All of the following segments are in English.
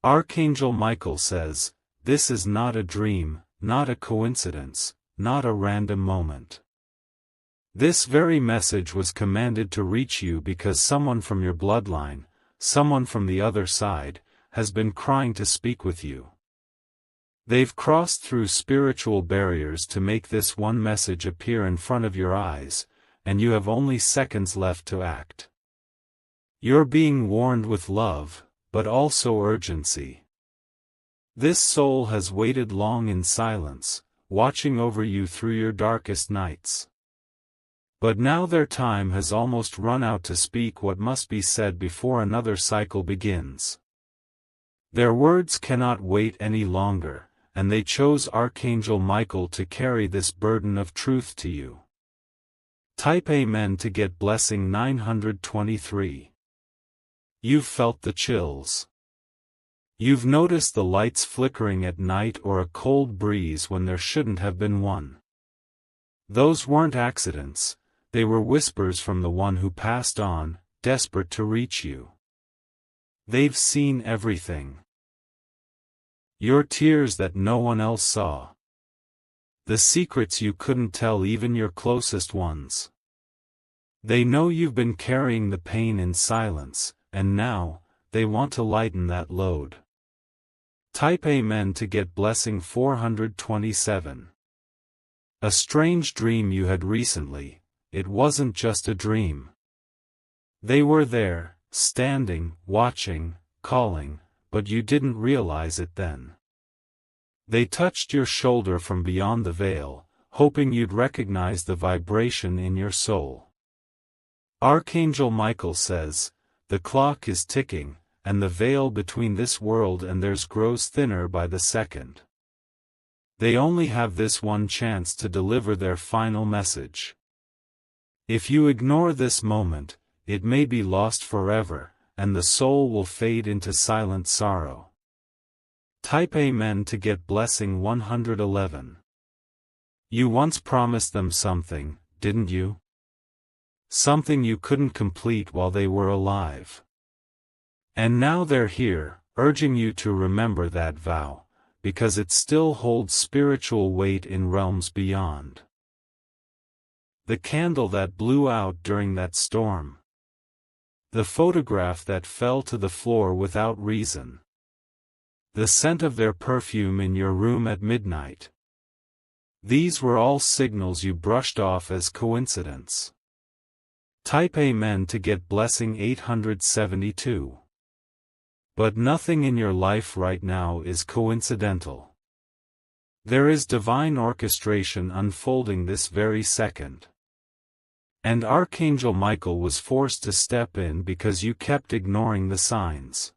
Archangel Michael says, this is not a dream, not a coincidence, not a random moment. This very message was commanded to reach you because someone from your bloodline, someone from the other side, has been crying to speak with you. They've crossed through spiritual barriers to make this one message appear in front of your eyes, and you have only seconds left to act. You're being warned with love, but also urgency. This soul has waited long in silence, watching over you through your darkest nights. But now their time has almost run out to speak what must be said before another cycle begins. Their words cannot wait any longer, and they chose Archangel Michael to carry this burden of truth to you. Type Amen to get blessing 923. You've felt the chills. You've noticed the lights flickering at night or a cold breeze when there shouldn't have been one. Those weren't accidents, they were whispers from the one who passed on, desperate to reach you. They've seen everything. Your tears that no one else saw. The secrets you couldn't tell even your closest ones. They know you've been carrying the pain in silence, and now, they want to lighten that load. Type Amen to get blessing 427. A strange dream you had recently, it wasn't just a dream. They were there, standing, watching, calling, but you didn't realize it then. They touched your shoulder from beyond the veil, hoping you'd recognize the vibration in your soul. Archangel Michael says, the clock is ticking, and the veil between this world and theirs grows thinner by the second. They only have this one chance to deliver their final message. If you ignore this moment, it may be lost forever, and the soul will fade into silent sorrow. Type Amen to get blessing 111. You once promised them something, didn't you? Something you couldn't complete while they were alive. And now they're here, urging you to remember that vow, because it still holds spiritual weight in realms beyond. The candle that blew out during that storm. The photograph that fell to the floor without reason. The scent of their perfume in your room at midnight. These were all signals you brushed off as coincidence. Type Amen to get blessing 872. But nothing in your life right now is coincidental. There is divine orchestration unfolding this very second. And Archangel Michael was forced to step in because you kept ignoring the signs.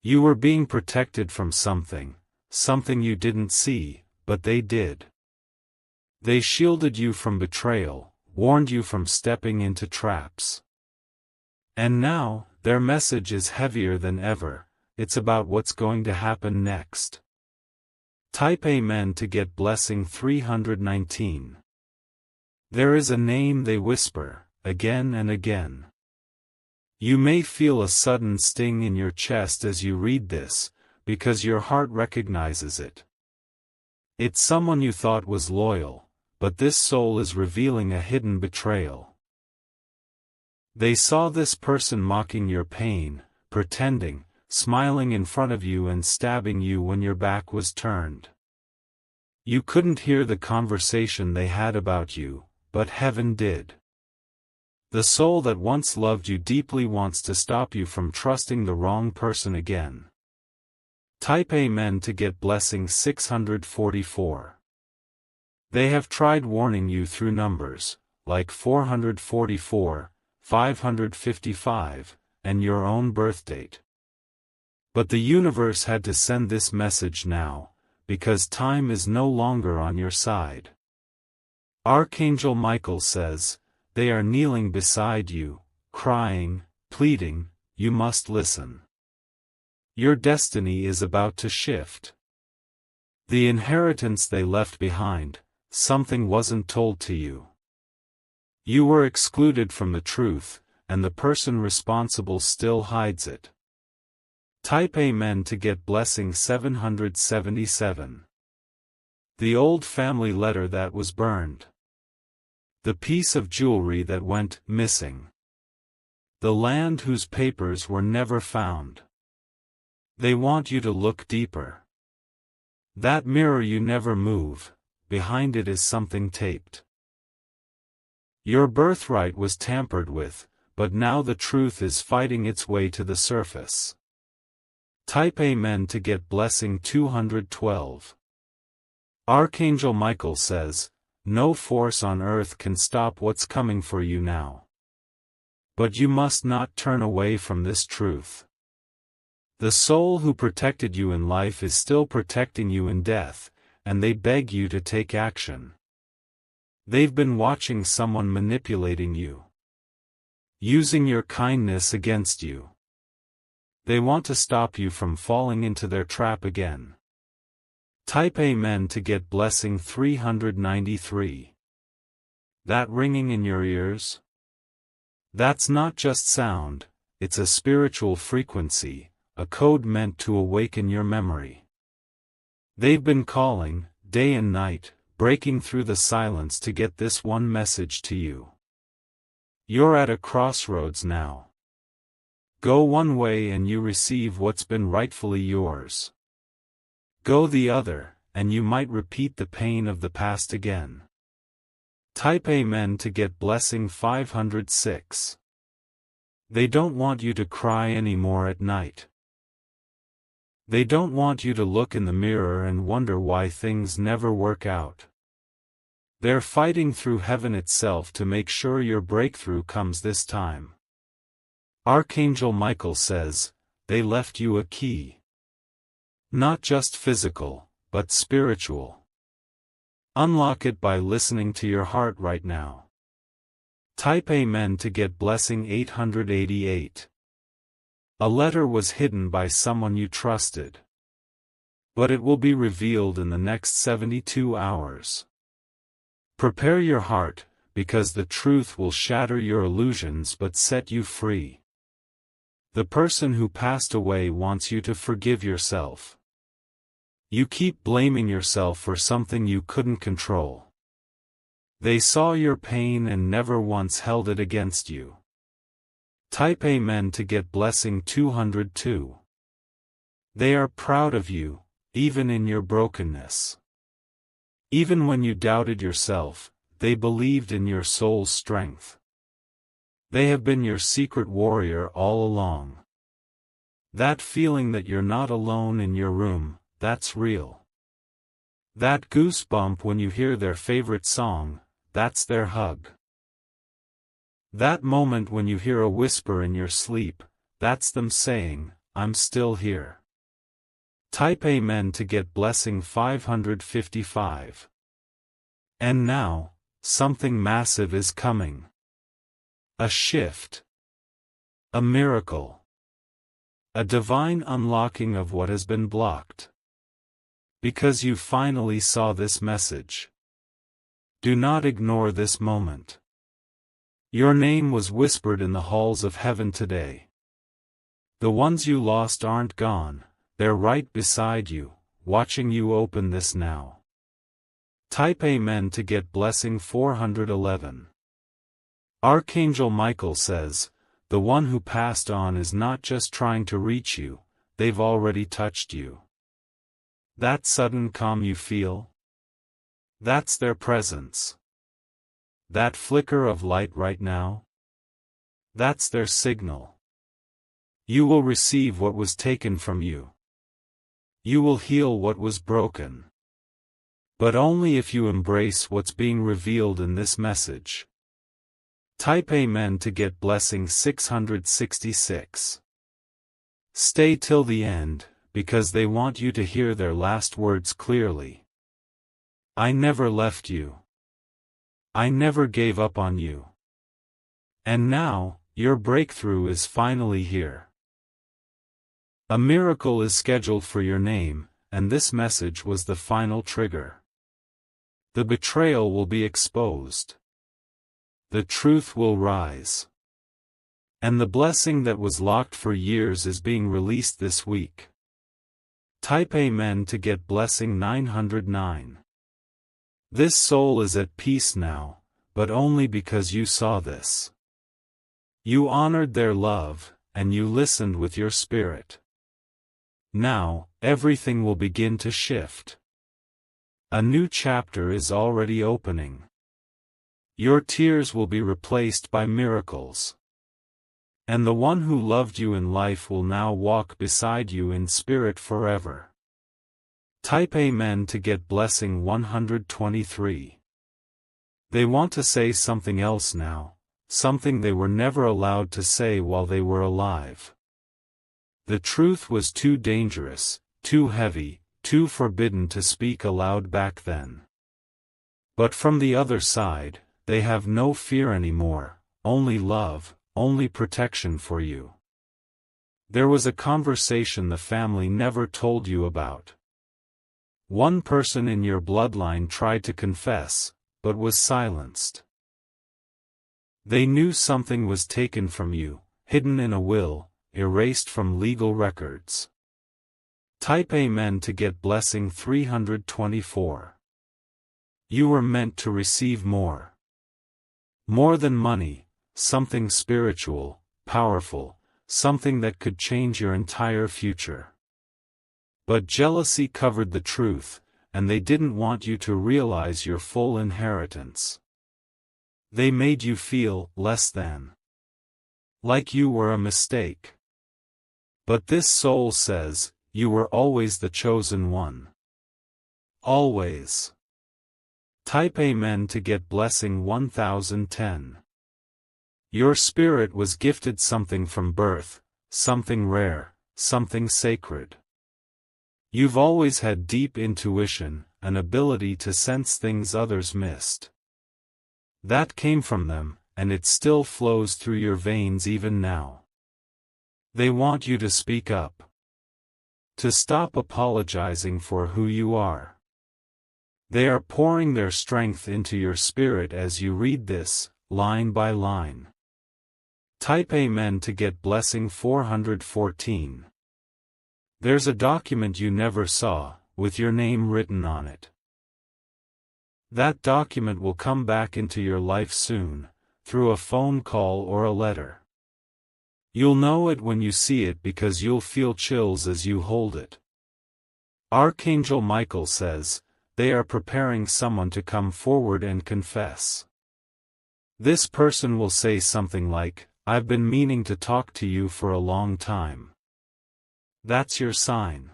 You were being protected from something you didn't see, but they did. They shielded you from betrayal, warned you from stepping into traps. And now, their message is heavier than ever, it's about what's going to happen next. Type Amen to get blessing 319. There is a name they whisper, again and again. You may feel a sudden sting in your chest as you read this, because your heart recognizes it. It's someone you thought was loyal, but this soul is revealing a hidden betrayal. They saw this person mocking your pain, pretending, smiling in front of you and stabbing you when your back was turned. You couldn't hear the conversation they had about you, but heaven did. The soul that once loved you deeply wants to stop you from trusting the wrong person again. Type Amen to get blessing 644. They have tried warning you through numbers, like 444, 555, and your own birthdate. But the universe had to send this message now, because time is no longer on your side. Archangel Michael says, they are kneeling beside you, crying, pleading, you must listen. Your destiny is about to shift. The inheritance they left behind, something wasn't told to you. You were excluded from the truth, and the person responsible still hides it. Type Amen to get blessing 777. The old family letter that was burned. The piece of jewelry that went missing. The land whose papers were never found. They want you to look deeper. That mirror you never move, behind it is something taped. Your birthright was tampered with, but now the truth is fighting its way to the surface. Type Amen to get blessing 212. Archangel Michael says, no force on earth can stop what's coming for you now. But you must not turn away from this truth. The soul who protected you in life is still protecting you in death, and they beg you to take action. They've been watching someone manipulating you, using your kindness against you. They want to stop you from falling into their trap again. Type Amen to get blessing 393. That ringing in your ears? That's not just sound, it's a spiritual frequency, a code meant to awaken your memory. They've been calling, day and night, breaking through the silence to get this one message to you. You're at a crossroads now. Go one way and you receive what's been rightfully yours. Go the other, and you might repeat the pain of the past again. Type Amen to get blessing 506. They don't want you to cry anymore at night. They don't want you to look in the mirror and wonder why things never work out. They're fighting through heaven itself to make sure your breakthrough comes this time. Archangel Michael says, they left you a key. Not just physical, but spiritual. Unlock it by listening to your heart right now. Type Amen to get blessing 888. A letter was hidden by someone you trusted. But it will be revealed in the next 72 hours. Prepare your heart, because the truth will shatter your illusions but set you free. The person who passed away wants you to forgive yourself. You keep blaming yourself for something you couldn't control. They saw your pain and never once held it against you. Type Amen to get blessing 202. They are proud of you, even in your brokenness. Even when you doubted yourself, they believed in your soul's strength. They have been your secret warrior all along. That feeling that you're not alone in your room, that's real. That goosebump when you hear their favorite song, that's their hug. That moment when you hear a whisper in your sleep, that's them saying, I'm still here. Type Amen to get blessing 555. And now, something massive is coming. A shift. A miracle. A divine unlocking of what has been blocked. Because you finally saw this message. Do not ignore this moment. Your name was whispered in the halls of heaven today. The ones you lost aren't gone, they're right beside you, watching you open this now. Type Amen to get blessing 411. Archangel Michael says, the one who passed on is not just trying to reach you, they've already touched you. That sudden calm you feel? That's their presence. That flicker of light right now? That's their signal. You will receive what was taken from you. You will heal what was broken. But only if you embrace what's being revealed in this message. Type Amen to get blessing 666. Stay till the end, because they want you to hear their last words clearly. I never left you. I never gave up on you. And now, your breakthrough is finally here. A miracle is scheduled for your name, and this message was the final trigger. The betrayal will be exposed. The truth will rise. And the blessing that was locked for years is being released this week. Type Amen to get blessing 909. This soul is at peace now, but only because you saw this. You honored their love, and you listened with your spirit. Now, everything will begin to shift. A new chapter is already opening. Your tears will be replaced by miracles. And the one who loved you in life will now walk beside you in spirit forever. Type Amen to get blessing 123. They want to say something else now, something they were never allowed to say while they were alive. The truth was too dangerous, too heavy, too forbidden to speak aloud back then. But from the other side, they have no fear anymore, only love, only protection for you. There was a conversation the family never told you about. One person in your bloodline tried to confess, but was silenced. They knew something was taken from you, hidden in a will, erased from legal records. Type Amen to get blessing 324. You were meant to receive more. More than money, something spiritual, powerful, something that could change your entire future. But jealousy covered the truth, and they didn't want you to realize your full inheritance. They made you feel less than. Like you were a mistake. But this soul says, you were always the chosen one. Always. Type Amen to get blessing 1010. Your spirit was gifted something from birth, something rare, something sacred. You've always had deep intuition, an ability to sense things others missed. That came from them, and it still flows through your veins even now. They want you to speak up. To stop apologizing for who you are. They are pouring their strength into your spirit as you read this, line by line. Type Amen to get blessing 414. There's a document you never saw, with your name written on it. That document will come back into your life soon, through a phone call or a letter. You'll know it when you see it because you'll feel chills as you hold it. Archangel Michael says, they are preparing someone to come forward and confess. This person will say something like, I've been meaning to talk to you for a long time. That's your sign.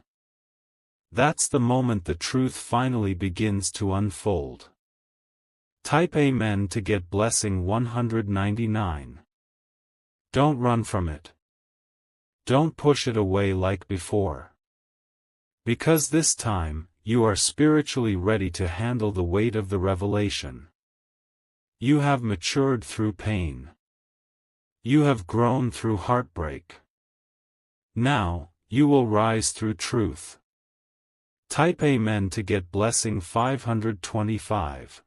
That's the moment the truth finally begins to unfold. Type Amen to get blessing 199. Don't run from it. Don't push it away like before. Because this time, you are spiritually ready to handle the weight of the revelation. You have matured through pain. You have grown through heartbreak. Now, you will rise through truth. Type Amen to get blessing 525.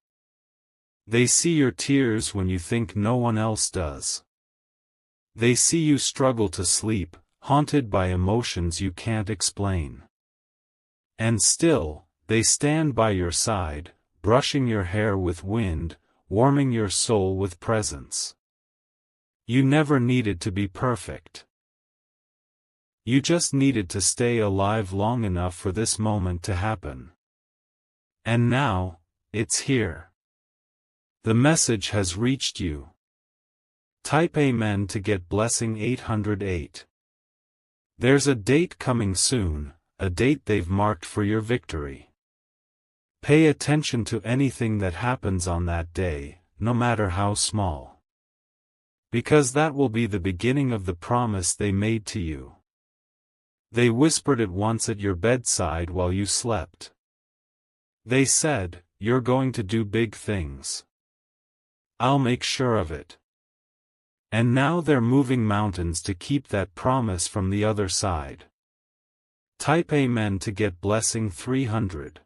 They see your tears when you think no one else does. They see you struggle to sleep, haunted by emotions you can't explain. And still, they stand by your side, brushing your hair with wind, warming your soul with presence. You never needed to be perfect. You just needed to stay alive long enough for this moment to happen. And now, it's here. The message has reached you. Type Amen to get blessing 808. There's a date coming soon, a date they've marked for your victory. Pay attention to anything that happens on that day, no matter how small. Because that will be the beginning of the promise they made to you. They whispered it once at your bedside while you slept. They said, you're going to do big things. I'll make sure of it. And now they're moving mountains to keep that promise from the other side. Type Amen to get blessing 300.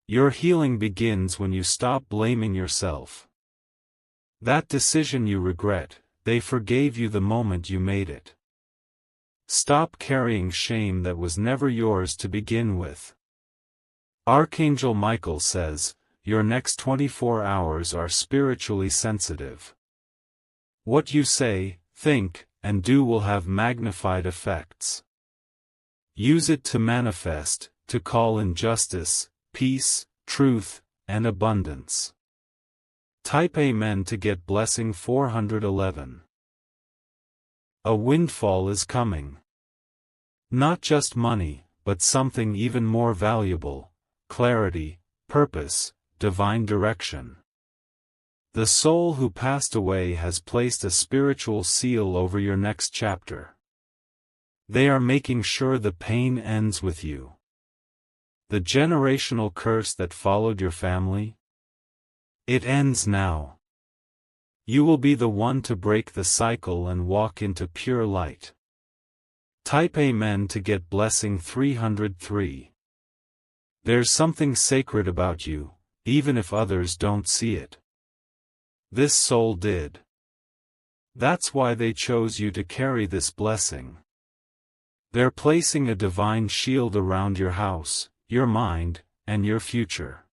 Your healing begins when you stop blaming yourself. That decision you regret, they forgave you the moment you made it. Stop carrying shame that was never yours to begin with. Archangel Michael says, your next 24 hours are spiritually sensitive. What you say, think, and do will have magnified effects. Use it to manifest, to call in justice, peace, truth, and abundance. Type Amen to get blessing 411. A windfall is coming. Not just money, but something even more valuable: clarity, purpose, divine direction. The soul who passed away has placed a spiritual seal over your next chapter. They are making sure the pain ends with you. The generational curse that followed your family? It ends now. You will be the one to break the cycle and walk into pure light. Type Amen to get blessing 303. There's something sacred about you, even if others don't see it. This soul did. That's why they chose you to carry this blessing. They're placing a divine shield around your house, your mind, and your future.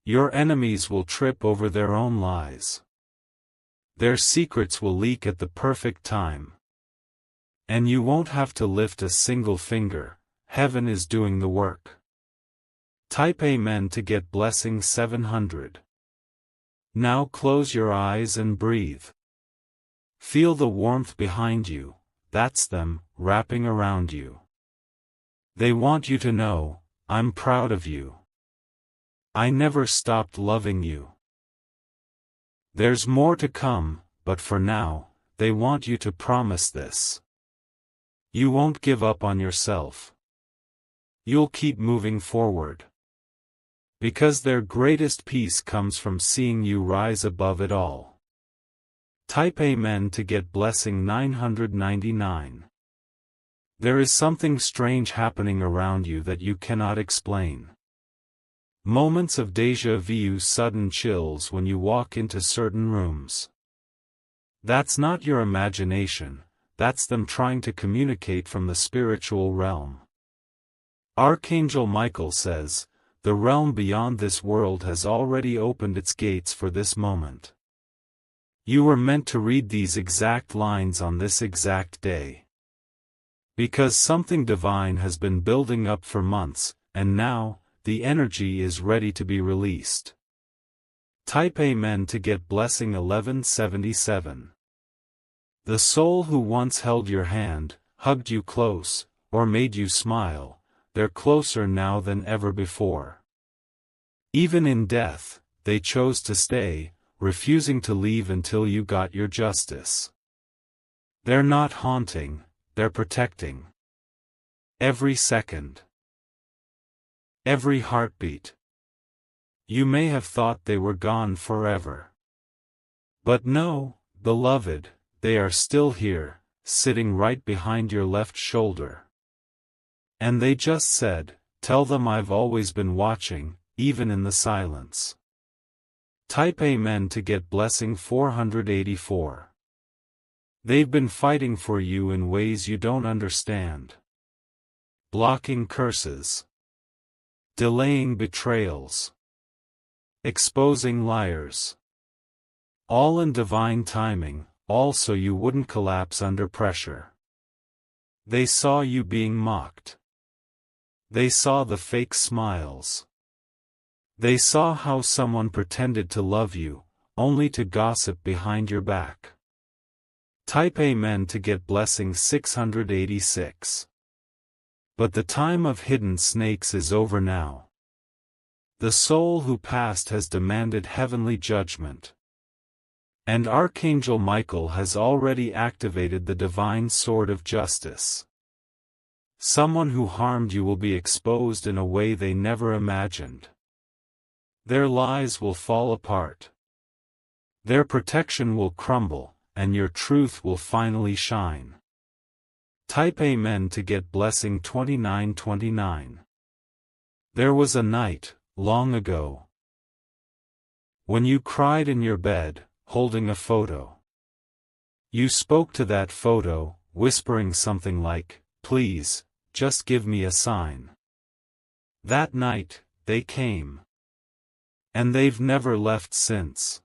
Your enemies will trip over their own lies. Their secrets will leak at the perfect time. And you won't have to lift a single finger. Heaven is doing the work. Type Amen to get blessing 700. Now close your eyes and breathe. Feel the warmth behind you. That's them, wrapping around you. They want you to know, I'm proud of you. I never stopped loving you. There's more to come, but for now, they want you to promise this. You won't give up on yourself. You'll keep moving forward. Because their greatest peace comes from seeing you rise above it all. Type Amen to get blessing 999. There is something strange happening around you that you cannot explain. Moments of déjà vu, sudden chills when you walk into certain rooms. That's not your imagination, that's them trying to communicate from the spiritual realm. Archangel Michael says, the realm beyond this world has already opened its gates for this moment. You were meant to read these exact lines on this exact day. Because something divine has been building up for months, and now, the energy is ready to be released. Type Amen to get blessing 1177. The soul who once held your hand, hugged you close, or made you smile, they're closer now than ever before. Even in death, they chose to stay, refusing to leave until you got your justice. They're not haunting, they're protecting. Every second. Every heartbeat. You may have thought they were gone forever. But no, beloved, they are still here, sitting right behind your left shoulder. And they just said, tell them I've always been watching, even in the silence. Type Amen to get blessing 484. They've been fighting for you in ways you don't understand. Blocking curses. Delaying betrayals. Exposing liars. All in divine timing, all so you wouldn't collapse under pressure. They saw you being mocked. They saw the fake smiles. They saw how someone pretended to love you, only to gossip behind your back. Type Amen to get blessing 686. But the time of hidden snakes is over now. The soul who passed has demanded heavenly judgment. And Archangel Michael has already activated the divine sword of justice. Someone who harmed you will be exposed in a way they never imagined. Their lies will fall apart. Their protection will crumble, and your truth will finally shine. Type Amen to get blessing 2929. There was a night, long ago, when you cried in your bed, holding a photo. You spoke to that photo, whispering something like, "Please, just give me a sign." That night, they came. And they've never left since.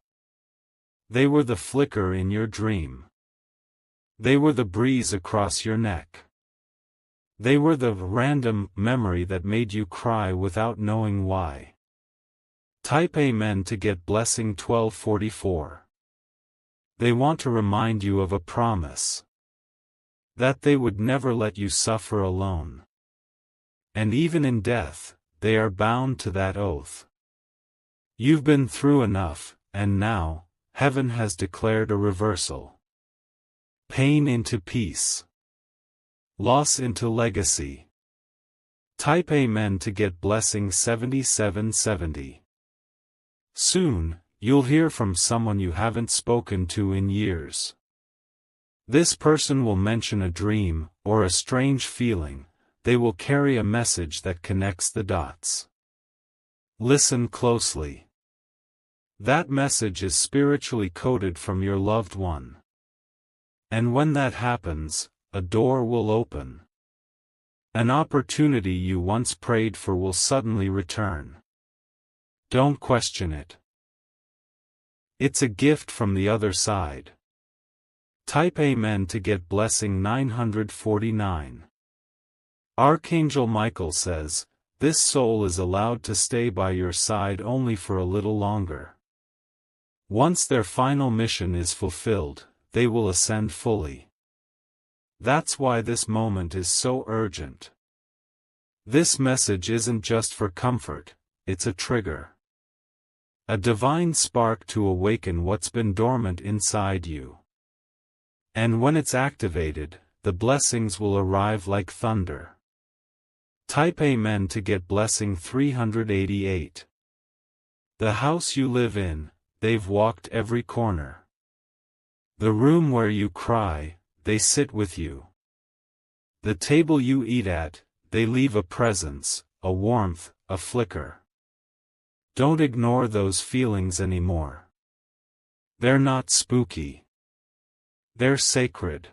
They were the flicker in your dream. They were the breeze across your neck. They were the random memory that made you cry without knowing why. Type Amen to get blessing 1244. They want to remind you of a promise. That they would never let you suffer alone. And even in death, they are bound to that oath. You've been through enough, and now, heaven has declared a reversal. Pain into peace. Loss into legacy. Type Amen to get blessing 7770. Soon, you'll hear from someone you haven't spoken to in years. This person will mention a dream, or a strange feeling. They will carry a message that connects the dots. Listen closely. That message is spiritually coded from your loved one. And when that happens, a door will open. An opportunity you once prayed for will suddenly return. Don't question it. It's a gift from the other side. Type Amen to get blessing 949. Archangel Michael says, this soul is allowed to stay by your side only for a little longer. Once their final mission is fulfilled, they will ascend fully. That's why this moment is so urgent. This message isn't just for comfort, it's a trigger. A divine spark to awaken what's been dormant inside you. And when it's activated, the blessings will arrive like thunder. Type Amen to get blessing 388. The house you live in, they've walked every corner. The room where you cry, they sit with you. The table you eat at, they leave a presence, a warmth, a flicker. Don't ignore those feelings anymore. They're not spooky. They're sacred.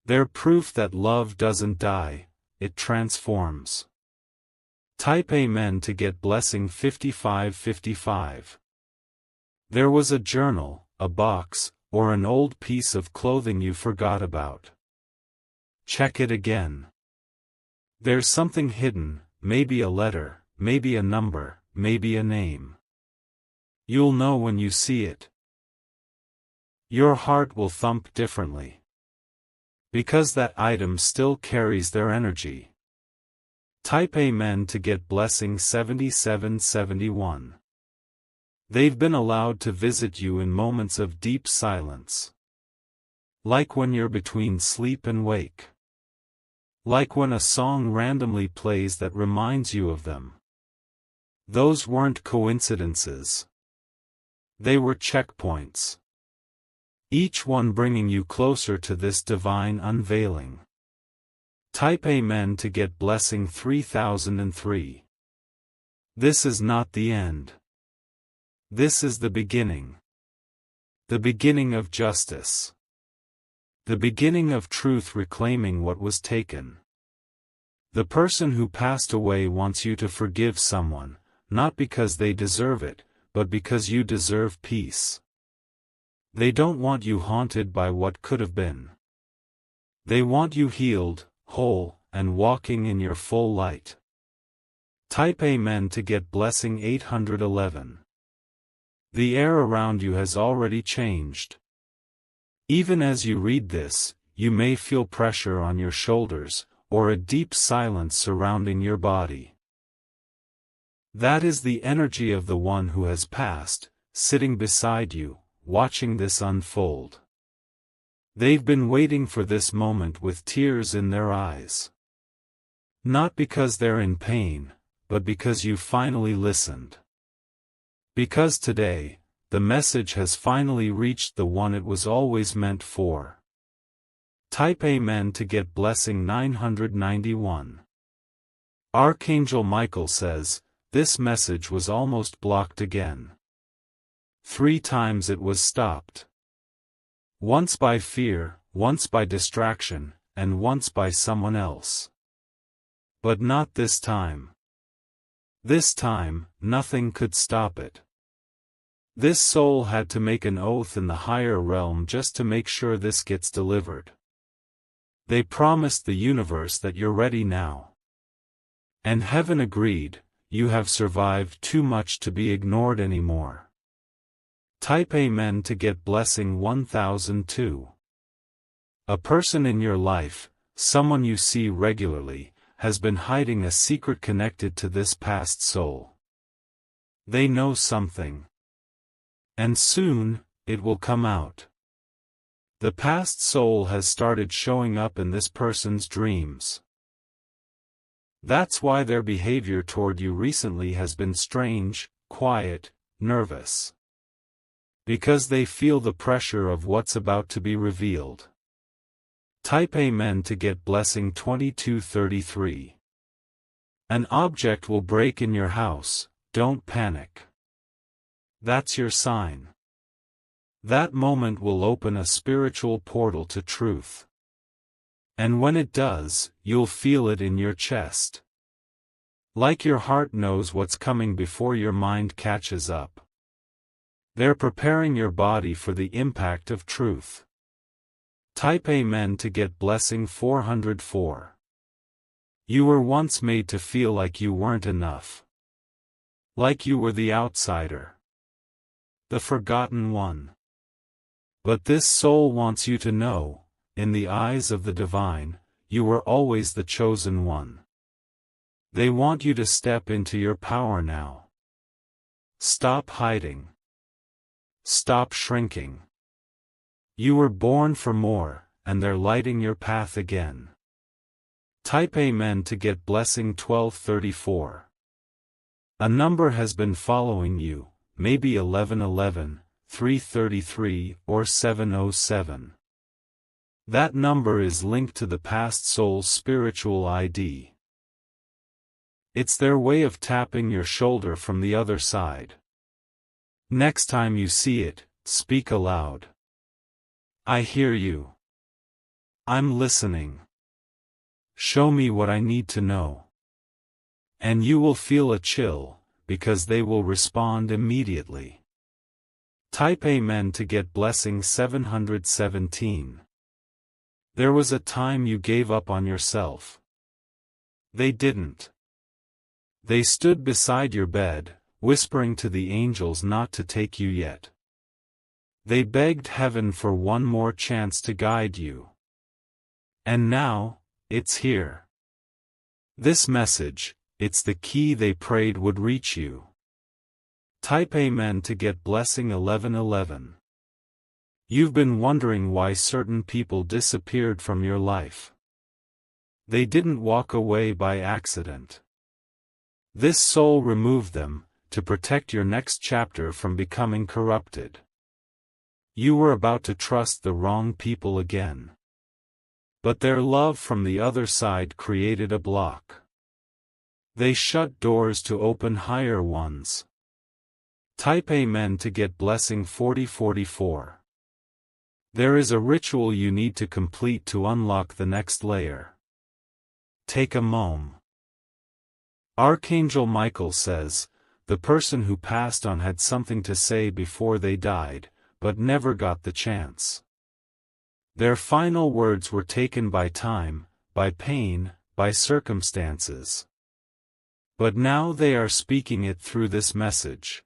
They're proof that love doesn't die, it transforms. Type Amen to get blessing 5555. There was a journal, a box, or an old piece of clothing you forgot about. Check it again. There's something hidden, maybe a letter, maybe a number, maybe a name. You'll know when you see it. Your heart will thump differently. Because that item still carries their energy. Type Amen to get blessing 7771. They've been allowed to visit you in moments of deep silence. Like when you're between sleep and wake. Like when a song randomly plays that reminds you of them. Those weren't coincidences. They were checkpoints. Each one bringing you closer to this divine unveiling. Type Amen to get blessing 3003. This is not the end. This is the beginning. The beginning of justice. The beginning of truth reclaiming what was taken. The person who passed away wants you to forgive someone, not because they deserve it, but because you deserve peace. They don't want you haunted by what could have been. They want you healed, whole, and walking in your full light. Type Amen to get blessing 811. The air around you has already changed. Even as you read this, you may feel pressure on your shoulders, or a deep silence surrounding your body. That is the energy of the one who has passed, sitting beside you, watching this unfold. They've been waiting for this moment with tears in their eyes. Not because they're in pain, but because you finally listened. Because today, the message has finally reached the one it was always meant for. Type Amen to get blessing 991. Archangel Michael says, this message was almost blocked again. 3 times it was stopped. Once by fear, once by distraction, and once by someone else. But not this time. This time, nothing could stop it. This soul had to make an oath in the higher realm just to make sure this gets delivered. They promised the universe that you're ready now. And heaven agreed, you have survived too much to be ignored anymore. Type Amen to get blessing 1002. A person in your life, someone you see regularly, has been hiding a secret connected to this past soul. They know something. And soon, it will come out. The past soul has started showing up in this person's dreams. That's why their behavior toward you recently has been strange, quiet, nervous. Because they feel the pressure of what's about to be revealed. Type Amen to get blessing 2233. An object will break in your house, don't panic. That's your sign. That moment will open a spiritual portal to truth. And when it does, you'll feel it in your chest. Like your heart knows what's coming before your mind catches up. They're preparing your body for the impact of truth. Type Amen to get blessing 404. You were once made to feel like you weren't enough. Like you were the outsider. The forgotten one. But this soul wants you to know, in the eyes of the divine, you were always the chosen one. They want you to step into your power now. Stop hiding. Stop shrinking. You were born for more, and they're lighting your path again. Type Amen to get blessing 1234. A number has been following you, maybe 1111, 333, or 707. That number is linked to the past soul's spiritual ID. It's their way of tapping your shoulder from the other side. Next time you see it, speak aloud. I hear you. I'm listening. Show me what I need to know. And you will feel a chill, because they will respond immediately. Type Amen to get blessing 717. There was a time you gave up on yourself. They didn't. They stood beside your bed, whispering to the angels not to take you yet. They begged heaven for one more chance to guide you. And now, it's here. This message, it's the key they prayed would reach you. Type Amen to get blessing 1111. You've been wondering why certain people disappeared from your life. They didn't walk away by accident. This soul removed them, to protect your next chapter from becoming corrupted. You were about to trust the wrong people again. But their love from the other side created a block. They shut doors to open higher ones. Type Amen to get blessing 4044. There is a ritual you need to complete to unlock the next layer. Take a moment. Archangel Michael says, the person who passed on had something to say before they died, but never got the chance. Their final words were taken by time, by pain, by circumstances. But now they are speaking it through this message.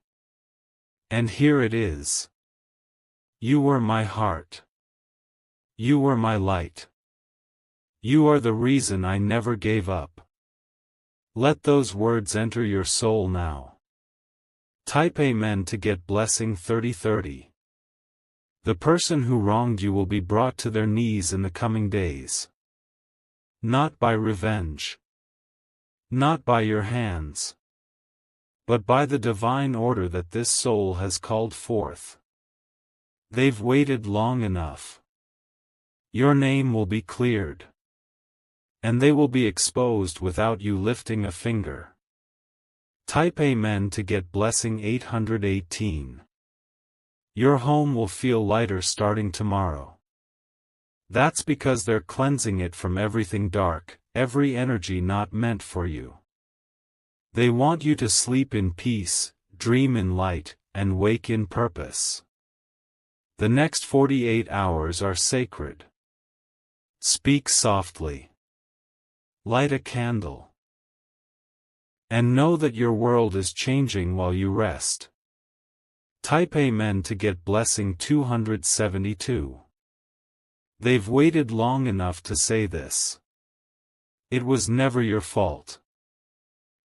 And here it is. You were my heart. You were my light. You are the reason I never gave up. Let those words enter your soul now. Type Amen to get blessing 3030. The person who wronged you will be brought to their knees in the coming days. Not by revenge. Not by your hands. But by the divine order that this soul has called forth. They've waited long enough. Your name will be cleared. And they will be exposed without you lifting a finger. Type Amen to get blessing 818. Your home will feel lighter starting tomorrow. That's because they're cleansing it from everything dark, every energy not meant for you. They want you to sleep in peace, dream in light, and wake in purpose. The next 48 hours are sacred. Speak softly. Light a candle. And know that your world is changing while you rest. Type Amen to get blessing 272. They've waited long enough to say this. It was never your fault.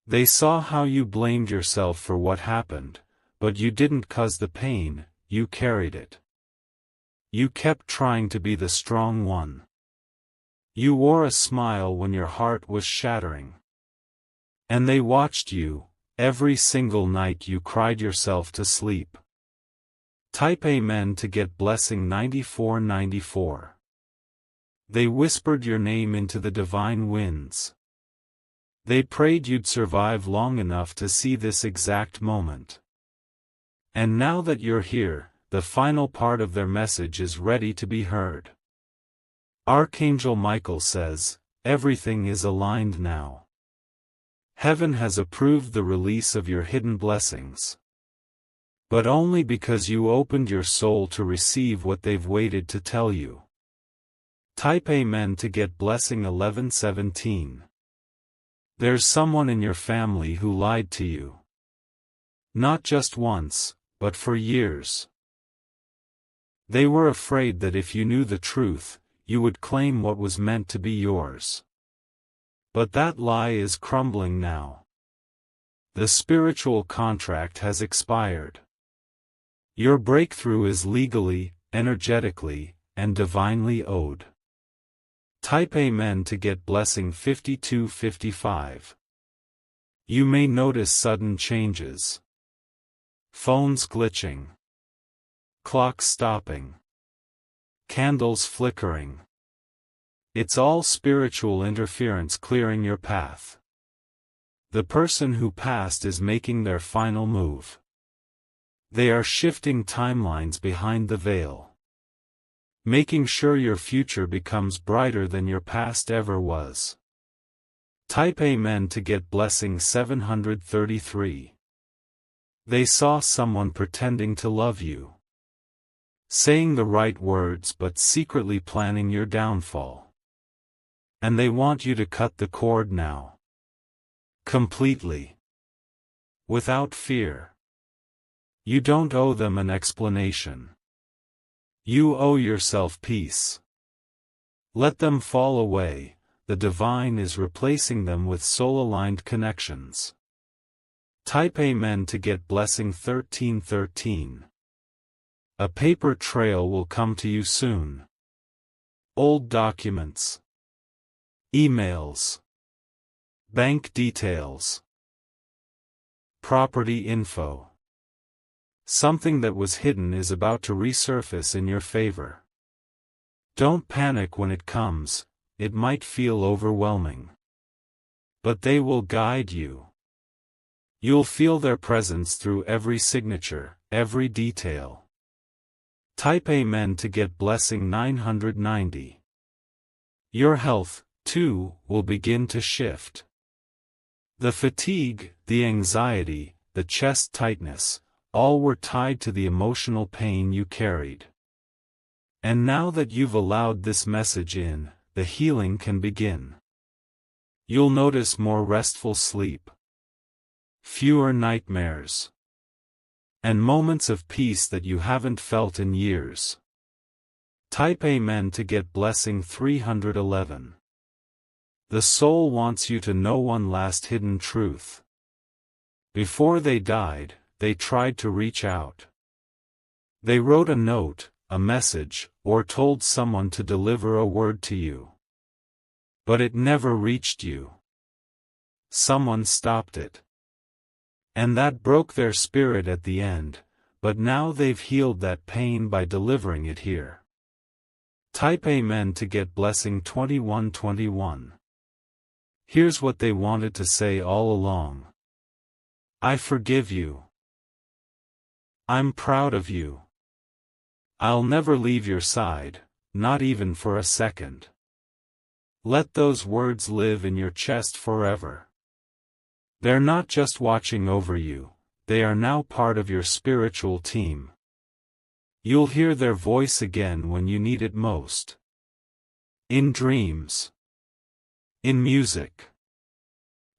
They saw how you blamed yourself for what happened, but you didn't cause the pain, you carried it. You kept trying to be the strong one. You wore a smile when your heart was shattering. And they watched you, every single night you cried yourself to sleep. Type Amen to get blessing 9494. They whispered your name into the divine winds. They prayed you'd survive long enough to see this exact moment. And now that you're here, the final part of their message is ready to be heard. Archangel Michael says, everything is aligned now. Heaven has approved the release of your hidden blessings. But only because you opened your soul to receive what they've waited to tell you. Type Amen to get blessing 1117. There's someone in your family who lied to you. Not just once, but for years. They were afraid that if you knew the truth, you would claim what was meant to be yours. But that lie is crumbling now. The spiritual contract has expired. Your breakthrough is legally, energetically, and divinely owed. Type Amen to get blessing 5255. You may notice sudden changes. Phones glitching. Clocks stopping. Candles flickering. It's all spiritual interference clearing your path. The person who passed is making their final move. They are shifting timelines behind the veil. Making sure your future becomes brighter than your past ever was. Type Amen to get blessing 733. They saw someone pretending to love you. Saying the right words but secretly planning your downfall. And they want you to cut the cord now. Completely. Without fear. You don't owe them an explanation. You owe yourself peace. Let them fall away, the divine is replacing them with soul-aligned connections. Type Amen to get blessing 1313. A paper trail will come to you soon. Old documents. Emails. Bank details. Property info. Something that was hidden is about to resurface in your favor. Don't panic when it comes, it might feel overwhelming. But they will guide you. You'll feel their presence through every signature, every detail. Type Amen to get blessing 990. Your health, too, will begin to shift. The fatigue, the anxiety, the chest tightness, all were tied to the emotional pain you carried. And now that you've allowed this message in, the healing can begin. You'll notice more restful sleep. Fewer nightmares. And moments of peace that you haven't felt in years. Type Amen to get blessing 311. The soul wants you to know one last hidden truth. Before they died, they tried to reach out. They wrote a note, a message, or told someone to deliver a word to you. But it never reached you. Someone stopped it. And that broke their spirit at the end, but now they've healed that pain by delivering it here. Type Amen to get blessing 2121. Here's what they wanted to say all along. I forgive you. I'm proud of you. I'll never leave your side, not even for a second. Let those words live in your chest forever. They're not just watching over you, they are now part of your spiritual team. You'll hear their voice again when you need it most. In dreams. In music.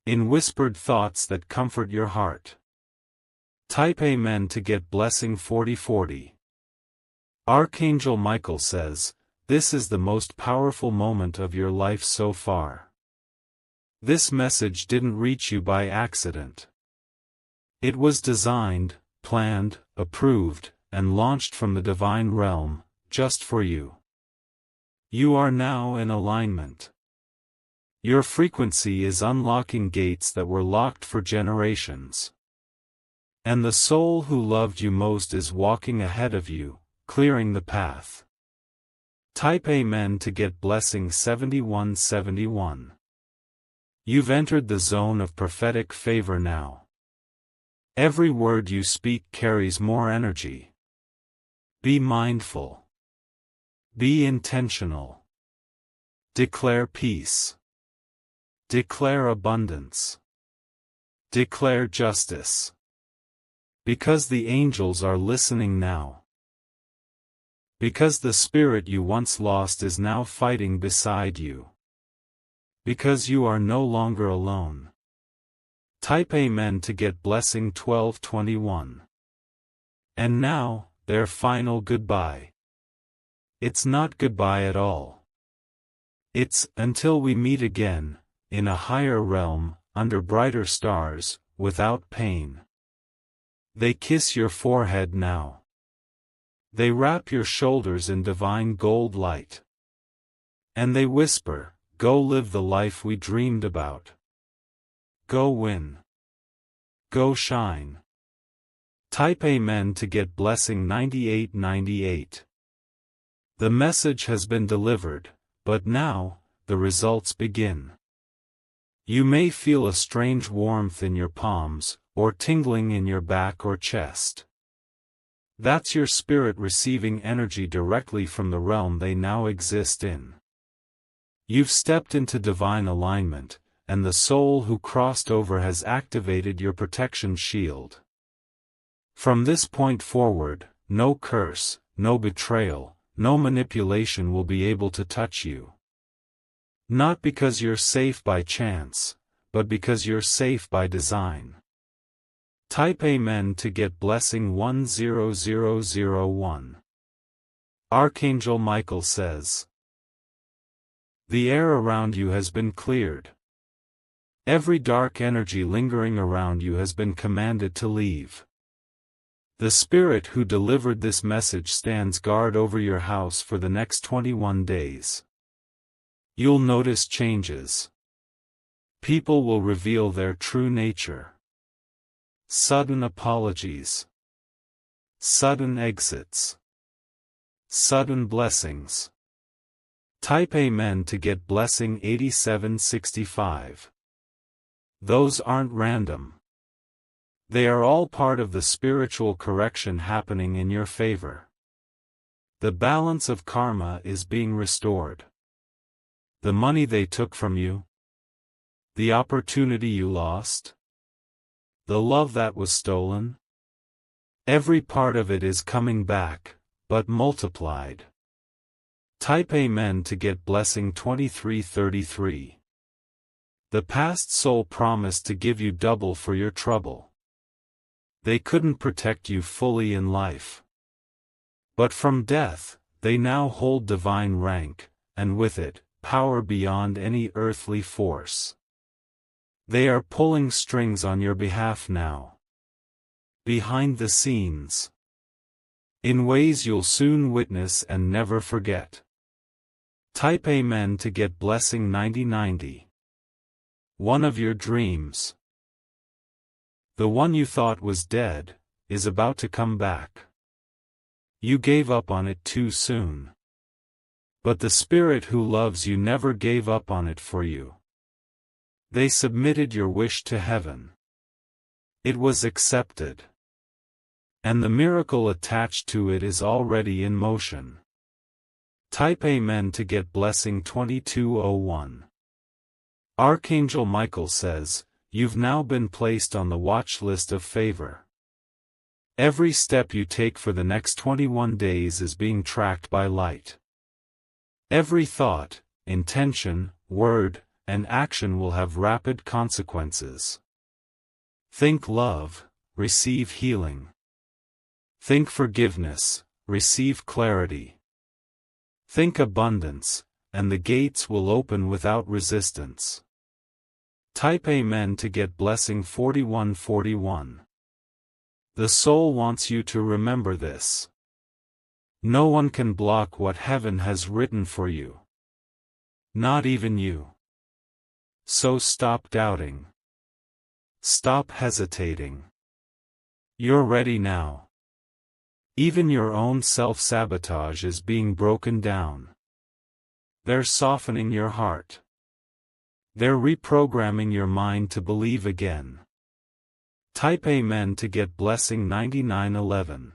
In whispered thoughts that comfort your heart. Type Amen to get blessing 4040. Archangel Michael says, this is the most powerful moment of your life so far. This message didn't reach you by accident. It was designed, planned, approved, and launched from the divine realm, just for you. You are now in alignment. Your frequency is unlocking gates that were locked for generations. And the soul who loved you most is walking ahead of you, clearing the path. Type Amen to get blessing 7171. You've entered the zone of prophetic favor now. Every word you speak carries more energy. Be mindful. Be intentional. Declare peace. Declare abundance. Declare justice. Because the angels are listening now. Because the spirit you once lost is now fighting beside you. Because you are no longer alone. Type Amen to get blessing 1221. And now, their final goodbye. It's not goodbye at all. It's until we meet again, in a higher realm, under brighter stars, without pain. They kiss your forehead now. They wrap your shoulders in divine gold light. And they whisper, go live the life we dreamed about. Go win. Go shine. Type Amen to get blessing 9898. The message has been delivered, but now, the results begin. You may feel a strange warmth in your palms, or tingling in your back or chest. That's your spirit receiving energy directly from the realm they now exist in. You've stepped into divine alignment, and the soul who crossed over has activated your protection shield. From this point forward, no curse, no betrayal, no manipulation will be able to touch you. Not because you're safe by chance, but because you're safe by design. Type Amen to get blessing 10001. Archangel Michael says, the air around you has been cleared. Every dark energy lingering around you has been commanded to leave. The spirit who delivered this message stands guard over your house for the next 21 days. You'll notice changes. People will reveal their true nature. Sudden apologies. Sudden exits. Sudden blessings. Type Amen to get blessing 8765. Those aren't random. They are all part of the spiritual correction happening in your favor. The balance of karma is being restored. The money they took from you. The opportunity you lost. The love that was stolen. Every part of it is coming back, but multiplied. Type Amen to get blessing 2333. The past soul promised to give you double for your trouble. They couldn't protect you fully in life. But from death, they now hold divine rank, and with it, power beyond any earthly force. They are pulling strings on your behalf now. Behind the scenes. In ways you'll soon witness and never forget. Type Amen to get blessing 9090. One of your dreams. The one you thought was dead, is about to come back. You gave up on it too soon. But the spirit who loves you never gave up on it for you. They submitted your wish to heaven. It was accepted. and the miracle attached to it is already in motion. Type Amen to get blessing 2201. Archangel Michael says, you've now been placed on the watch list of favor. Every step you take for the next 21 days is being tracked by light. Every thought, intention, word, and action will have rapid consequences. Think love, receive healing. Think forgiveness, receive clarity. Think abundance, and the gates will open without resistance. Type Amen to get blessing 4141. The soul wants you to remember this. No one can block what heaven has written for you. Not even you. So stop doubting. Stop hesitating. You're ready now. Even your own self-sabotage is being broken down. They're softening your heart. They're reprogramming your mind to believe again. Type Amen to get blessing 9911.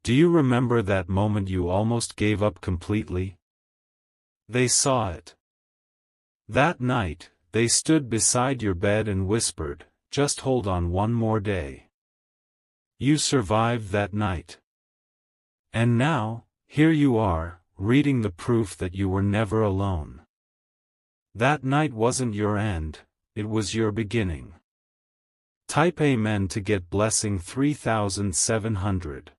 Do you remember that moment you almost gave up completely? They saw it. That night, they stood beside your bed and whispered, just hold on one more day. You survived that night. And now, here you are, reading the proof that you were never alone. That night wasn't your end, it was your beginning. Type Amen to get blessing 3700.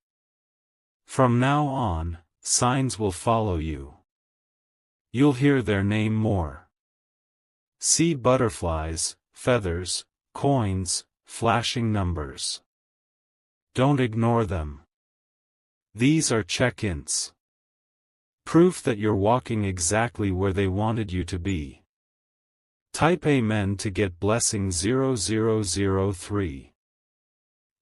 From now on, signs will follow you. You'll hear their name more. See butterflies, feathers, coins, flashing numbers. Don't ignore them. These are check-ins. Proof that you're walking exactly where they wanted you to be. Type Amen to get blessing 0003.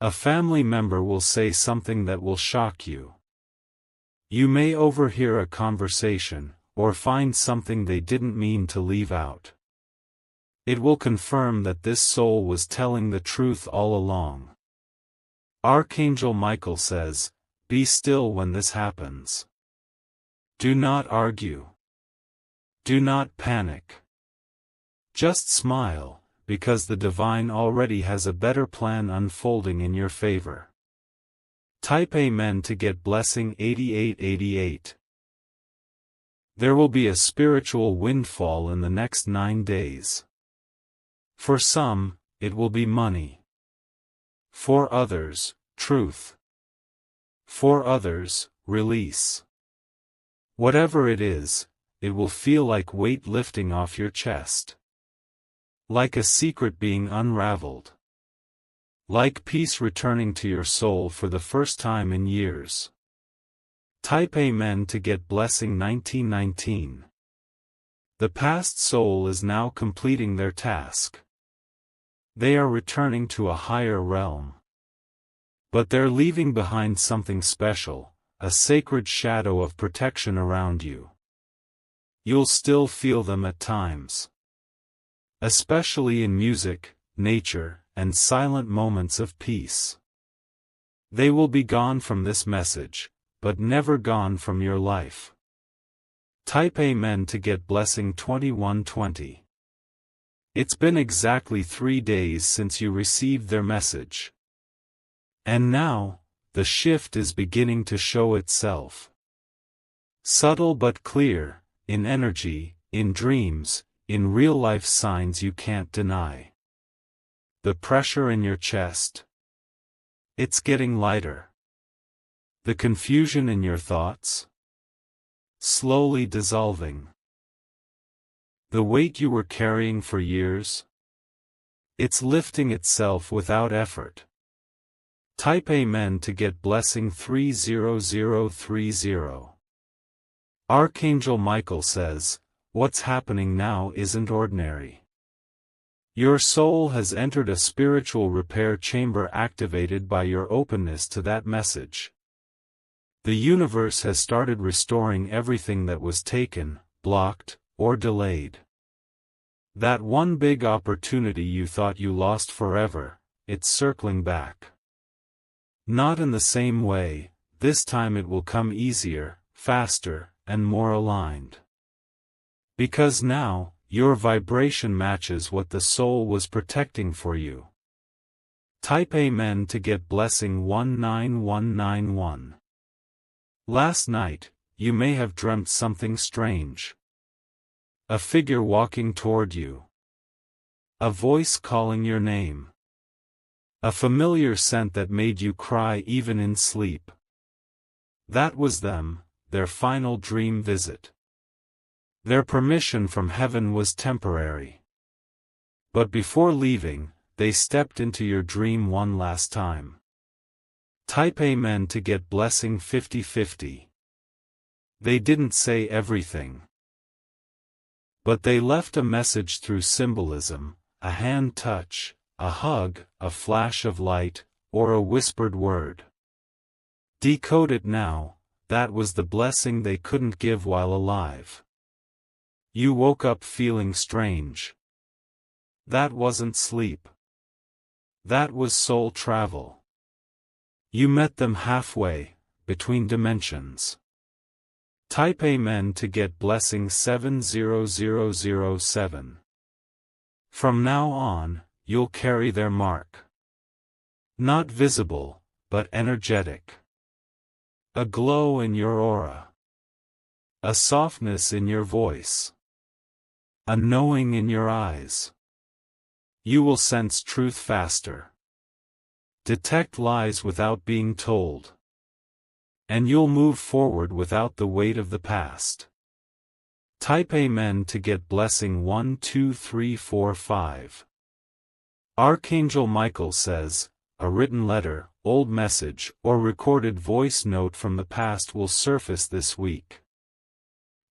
A family member will say something that will shock you. You may overhear a conversation, or find something they didn't mean to leave out. It will confirm that this soul was telling the truth all along. Archangel Michael says, be still when this happens. Do not argue. Do not panic. Just smile, because the divine already has a better plan unfolding in your favor. Type Amen to get blessing 8888. There will be a spiritual windfall in the next 9 days. For some, it will be money. For others, truth. For others, release. Whatever it is, it will feel like weight lifting off your chest. Like a secret being unraveled. Like peace returning to your soul for the first time in years. Type Amen to get blessing 1919. The past soul is now completing their task. They are returning to a higher realm. But they're leaving behind something special, a sacred shadow of protection around you. You'll still feel them at times. Especially in music, nature, and silent moments of peace. They will be gone from this message, but never gone from your life. Type Amen to get blessing 2120. It's been exactly 3 days since you received their message. And now, the shift is beginning to show itself. Subtle but clear, in energy, in dreams, in real-life signs you can't deny. The pressure in your chest. It's getting lighter. The confusion in your thoughts. Slowly dissolving. The weight you were carrying for years. It's lifting itself without effort. Type Amen to get blessing 30030. Archangel Michael says, what's happening now isn't ordinary. Your soul has entered a spiritual repair chamber activated by your openness to that message. The universe has started restoring everything that was taken, blocked, or delayed. That one big opportunity you thought you lost forever, it's circling back. Not in the same way, this time it will come easier, faster, and more aligned. Because now, your vibration matches what the soul was protecting for you. Type Amen to get blessing 19191. Last night, you may have dreamt something strange. A figure walking toward you. A voice calling your name. A familiar scent that made you cry even in sleep. That was them, their final dream visit. Their permission from heaven was temporary. But before leaving, they stepped into your dream one last time. Type Amen to get blessing 50/50. They didn't say everything. But they left a message through symbolism, a hand touch, a hug, a flash of light, or a whispered word. Decode it now, that was the blessing they couldn't give while alive. You woke up feeling strange. That wasn't sleep. That was soul travel. You met them halfway, between dimensions. Type Amen to get blessing 70007. From now on, you'll carry their mark. Not visible, but energetic. A glow in your aura. A softness in your voice. A knowing in your eyes. You will sense truth faster. Detect lies without being told. And you'll move forward without the weight of the past. Type Amen to get blessing 12345. Archangel Michael says, a written letter, old message, or recorded voice note from the past will surface this week.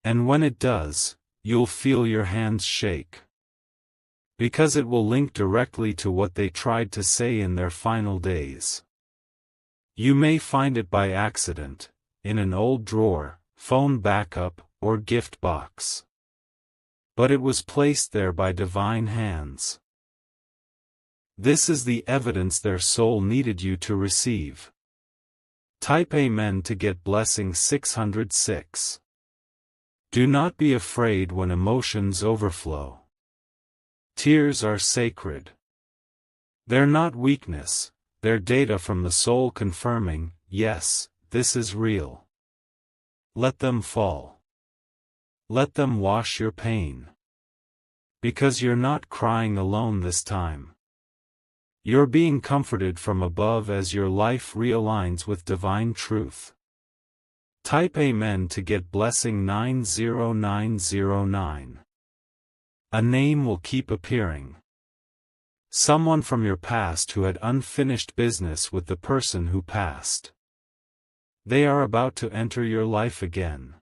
And when it does, you'll feel your hands shake. Because it will link directly to what they tried to say in their final days. You may find it by accident, in an old drawer, phone backup, or gift box. But it was placed there by divine hands. This is the evidence their soul needed you to receive. Type Amen to get blessing 606. Do not be afraid when emotions overflow. Tears are sacred. They're not weakness, they're data from the soul confirming, yes, this is real. Let them fall. Let them wash your pain. Because you're not crying alone this time. You're being comforted from above as your life realigns with divine truth. Type Amen to get blessing 90909. A name will keep appearing. Someone from your past who had unfinished business with the person who passed. They are about to enter your life again.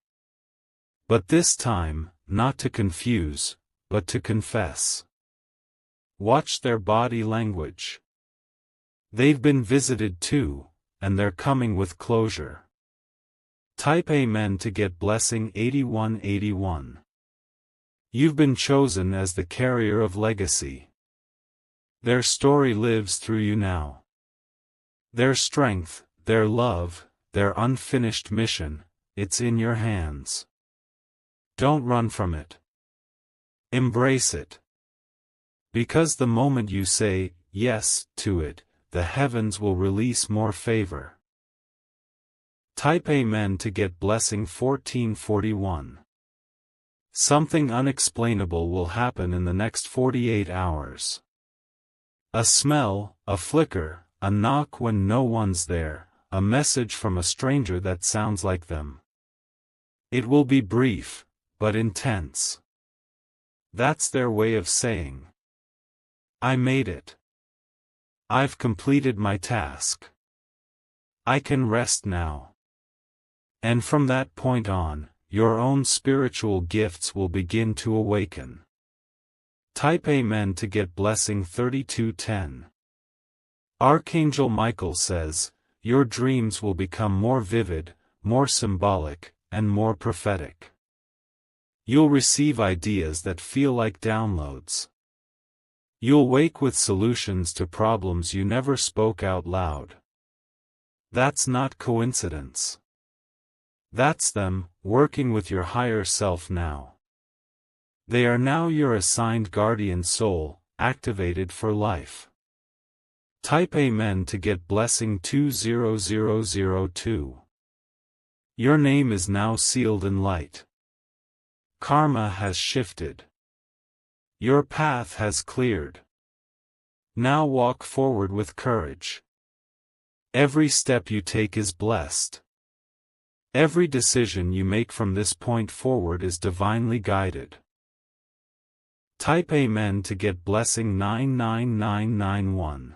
But this time, not to confuse, but to confess. Watch their body language. They've been visited too, and they're coming with closure. Type Amen to get blessing 8181. You've been chosen as the carrier of legacy. Their story lives through you now. Their strength, their love, their unfinished mission, it's in your hands. Don't run from it. Embrace it. Because the moment you say yes to it, the heavens will release more favor. Type Amen to get blessing 1441. Something unexplainable will happen in the next 48 hours. A smell, a flicker, a knock when no one's there, a message from a stranger that sounds like them. It will be brief, but intense. That's their way of saying, I made it. I've completed my task. I can rest now. And from that point on, your own spiritual gifts will begin to awaken. Type Amen to get blessing 3210. Archangel Michael says, your dreams will become more vivid, more symbolic, and more prophetic. You'll receive ideas that feel like downloads. You'll wake with solutions to problems you never spoke out loud. That's not coincidence. That's them, working with your higher self now. They are now your assigned guardian soul, activated for life. Type Amen to get blessing 20002. Your name is now sealed in light. Karma has shifted. Your path has cleared. Now walk forward with courage. Every step you take is blessed. Every decision you make from this point forward is divinely guided. Type Amen to get blessing 99991.